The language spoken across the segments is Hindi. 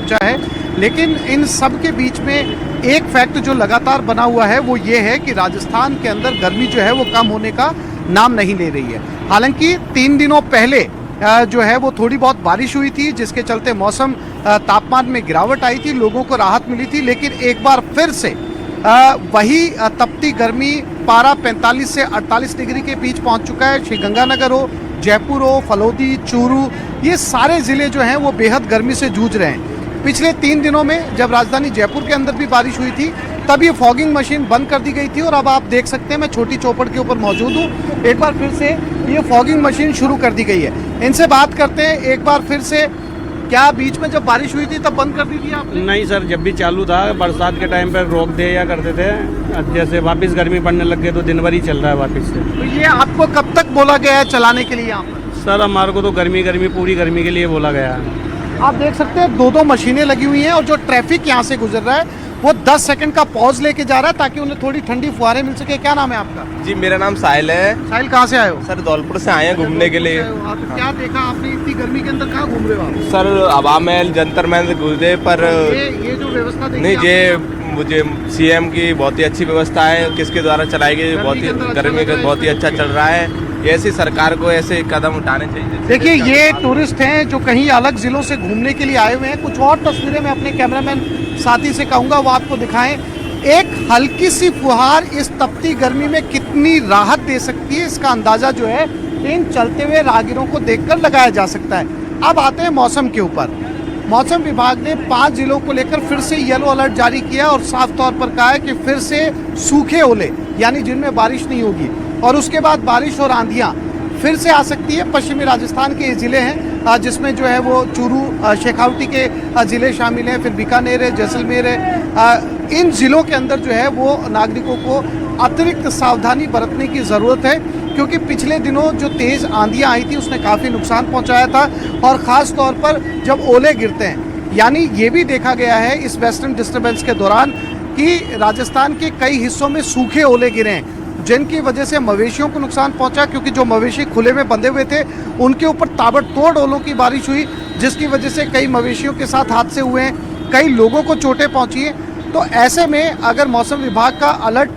पहुंचा है। लेकिन इन सब के बीच में एक फैक्ट जो लगातार बना हुआ है वो ये है कि राजस्थान के अंदर गर्मी जो है वो कम होने का नाम नहीं ले रही है। हालांकि 3 दिनों पहले जो है वो थोड़ी बहुत बारिश हुई थी, जिसके चलते मौसम तापमान में गिरावट आई थी, लोगों को राहत मिली थी। लेकिन एक बार फिर से वही तपती गर्मी, पारा 45 से 48 डिग्री के बीच पहुंच चुका है। श्रीगंगानगर हो, जयपुर हो, फलोदी, चूरू, ये सारे ज़िले जो हैं वो बेहद गर्मी से जूझ रहे हैं। पिछले 3 दिनों में जब राजधानी जयपुर के अंदर भी बारिश हुई थी तब ये फॉगिंग मशीन बंद कर दी गई थी और अब आप देख सकते हैं मैं छोटी चौपड़ के ऊपर मौजूद हूँ। एक बार फिर से ये फॉगिंग मशीन शुरू कर दी गई है। इनसे बात करते हैं एक बार फिर से। क्या बीच में जब बारिश हुई थी तब बंद कर दी थी आपने? नहीं सर, जब भी चालू था बरसात के टाइम पर रोक दिया करते थे। जैसे वापस गर्मी पड़ने लग गई तो दिन भर ही चल रहा है वापस से। तो ये आपको कब तक बोला गया है चलाने के लिए यहाँ पर? सर हमारे को तो गर्मी पूरी गर्मी के लिए बोला गया है। आप देख सकते हैं 2-2 मशीनें लगी हुई हैं और जो ट्रैफिक यहाँ से गुजर रहा है वो 10 सेकंड का पॉज लेके जा रहा है ताकि उन्हें थोड़ी ठंडी फुहारें मिल सके। क्या नाम है आपका? जी मेरा नाम साहिल है। साहिल, कहाँ से आए हो? सर धौलपुर से आए हैं घूमने के लिए। क्या देखा आपने इतनी गर्मी के अंदर? कहाँ घूम रहे हो आप? सर हवा महल, जंतर महल गुजरे पर ये जो व्यवस्था देखी नहीं, ये आपने? मुझे सीएम की बहुत ही अच्छी व्यवस्था है। किसके द्वारा चलाई गई? बहुत ही गर्मी का बहुत ही अच्छा चल रहा है। ऐसी सरकार को ऐसे कदम उठाने चाहिए। देखिए ये टूरिस्ट हैं जो कहीं अलग जिलों से घूमने के लिए आए हुए हैं। कुछ और तस्वीरें मैं अपने कैमरामैन साथी से कहूँगा वो आपको दिखाएं। एक हल्की सी फुहार इस तपती गर्मी में कितनी राहत दे सकती है, इसका अंदाज़ा जो है इन चलते हुए राहगीरों को देखकर लगाया जा सकता है। अब आते हैं मौसम के ऊपर। मौसम विभाग ने 5 जिलों को लेकर फिर से येलो अलर्ट जारी किया और साफ तौर पर कहा है कि फिर से सूखे ओले यानी जिनमें बारिश नहीं होगी और उसके बाद बारिश और आंधियाँ फिर से आ सकती है। पश्चिमी राजस्थान के ये ज़िले हैं जिसमें जो है वो चूरू, शेखावटी के ज़िले शामिल हैं, फिर बीकानेर है, जैसलमेर है। इन ज़िलों के अंदर जो है वो नागरिकों को अतिरिक्त सावधानी बरतने की ज़रूरत है क्योंकि पिछले दिनों जो तेज़ आंधियाँ आई थी उसने काफ़ी नुकसान पहुँचाया था और ख़ास तौर पर जब ओले गिरते हैं, यानी ये भी देखा गया है इस वेस्टर्न डिस्टर्बेंस के दौरान कि राजस्थान के कई हिस्सों में सूखे ओले गिरे हैं जिनकी वजह से मवेशियों को नुकसान पहुंचा क्योंकि जो मवेशी खुले में बंधे हुए थे उनके ऊपर ताबड़तोड़ ओलों की बारिश हुई जिसकी वजह से कई मवेशियों के साथ हादसे हुए हैं, कई लोगों को चोटें पहुंची हैं। तो ऐसे में अगर मौसम विभाग का अलर्ट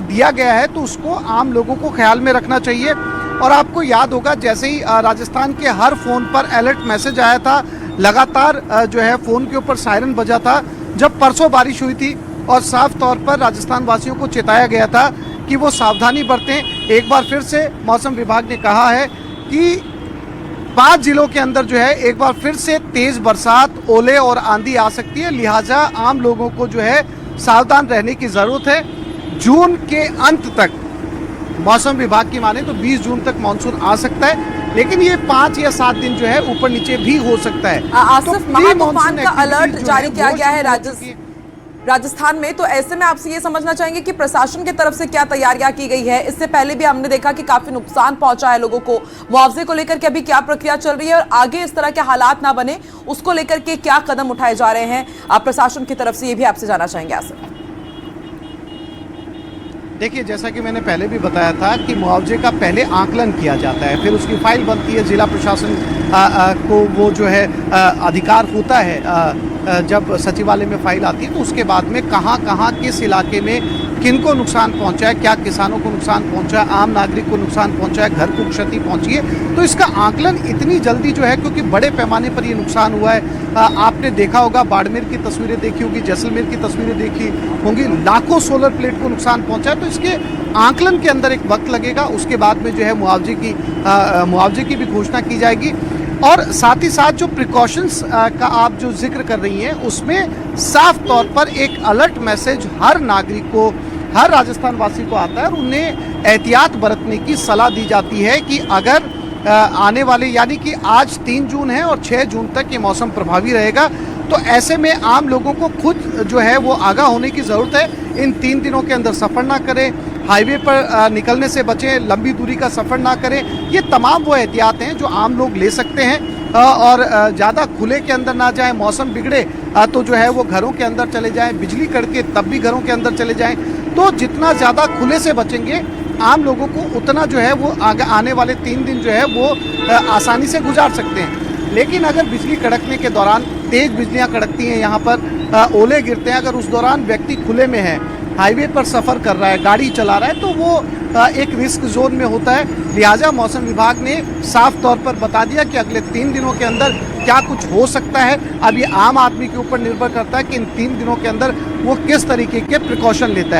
दिया गया है तो उसको आम लोगों को ख्याल में रखना चाहिए। और आपको याद होगा जैसे ही राजस्थान के हर फ़ोन पर अलर्ट मैसेज आया था, लगातार जो है फ़ोन के ऊपर सायरन बजा था जब परसों बारिश हुई थी और साफ तौर पर राजस्थान वासियों को चेताया गया था कि वो सावधानी बरतें। एक बार फिर से मौसम विभाग ने कहा है कि 5 जिलों के अंदर जो है एक बार फिर से तेज़ बरसात, ओले और आंधी आ सकती है, लिहाजा आम लोगों को जो है सावधान रहने की ज़रूरत है। जून के अंत तक मौसम विभाग की माने तो 20 जून तक मानसून आ सकता है, लेकिन ये 5 या 7 दिन जो है ऊपर नीचे भी हो सकता है। आसिफ, महातूफान का अलर्ट जारी किया गया है राजस्थान में, तो ऐसे में आपसे ये समझना चाहेंगे कि प्रशासन की तरफ से क्या तैयारियां की गई है? इससे पहले भी हमने देखा कि काफी नुकसान पहुंचा है लोगों को। मुआवजे को लेकर के अभी क्या प्रक्रिया चल रही है और आगे इस तरह के हालात ना बने उसको लेकर के क्या कदम उठाए जा रहे हैं आप प्रशासन की तरफ से, ये भी आपसे जानना चाहेंगे आसिफ। देखिए जैसा कि मैंने पहले भी बताया था कि मुआवजे का पहले आकलन किया जाता है, फिर उसकी फाइल बनती है। जिला प्रशासन को वो जो है अधिकार होता है जब सचिवालय में फाइल आती है तो उसके बाद में कहाँ कहाँ किस इलाके में किनको नुकसान पहुंचा है, क्या किसानों को नुकसान पहुंचा है, आम नागरिक को नुकसान पहुंचा है, घर को क्षति पहुंची है, तो इसका आकलन इतनी जल्दी जो है क्योंकि बड़े पैमाने पर ये नुकसान हुआ है। आपने देखा होगा, बाड़मेर की तस्वीरें देखी होगी, जैसलमेर की तस्वीरें देखी होंगी, लाखों सोलर प्लेट को नुकसान पहुंचा है। तो इसके आकलन के अंदर एक वक्त लगेगा, उसके बाद में जो है मुआवजे की भी घोषणा की जाएगी। और साथ ही साथ जो प्रिकॉशंस का आप जो जिक्र कर रही हैं उसमें साफ तौर पर एक अलर्ट मैसेज हर नागरिक को, हर राजस्थान वासी को आता है और उन्हें एहतियात बरतने की सलाह दी जाती है कि अगर आने वाले यानी कि आज 3 जून है और 6 जून तक ये मौसम प्रभावी रहेगा तो ऐसे में आम लोगों को खुद जो है वो आगाह होने की ज़रूरत है। इन 3 दिनों के अंदर सफ़र ना करें, हाईवे पर निकलने से बचें, लंबी दूरी का सफ़र ना करें। ये तमाम वो एहतियात हैं जो आम लोग ले सकते हैं और ज़्यादा खुले के अंदर ना जाएं। मौसम बिगड़े तो जो है वो घरों के अंदर चले जाएं, बिजली कड़के तब भी घरों के अंदर चले जाएं। तो जितना ज़्यादा खुले से बचेंगे आम लोगों को उतना जो है वो आने वाले 3 दिन जो है वो आसानी से गुजार सकते हैं। लेकिन अगर बिजली कड़कने के दौरान तेज बिजलियां कड़कती हैं, यहाँ पर ओले गिरते हैं। अगर उस दौरान व्यक्ति खुले में है, हाईवे पर सफ़र कर रहा है, गाड़ी चला रहा है, तो वो एक रिस्क जोन में होता है। लिहाजा मौसम विभाग ने साफ तौर पर बता दिया कि अगले 3 दिनों के अंदर क्या कुछ हो सकता है। अब ये आम आदमी के ऊपर निर्भर करता है कि इन 3 दिनों के अंदर वो किस तरीके के प्रिकॉशन लेता है।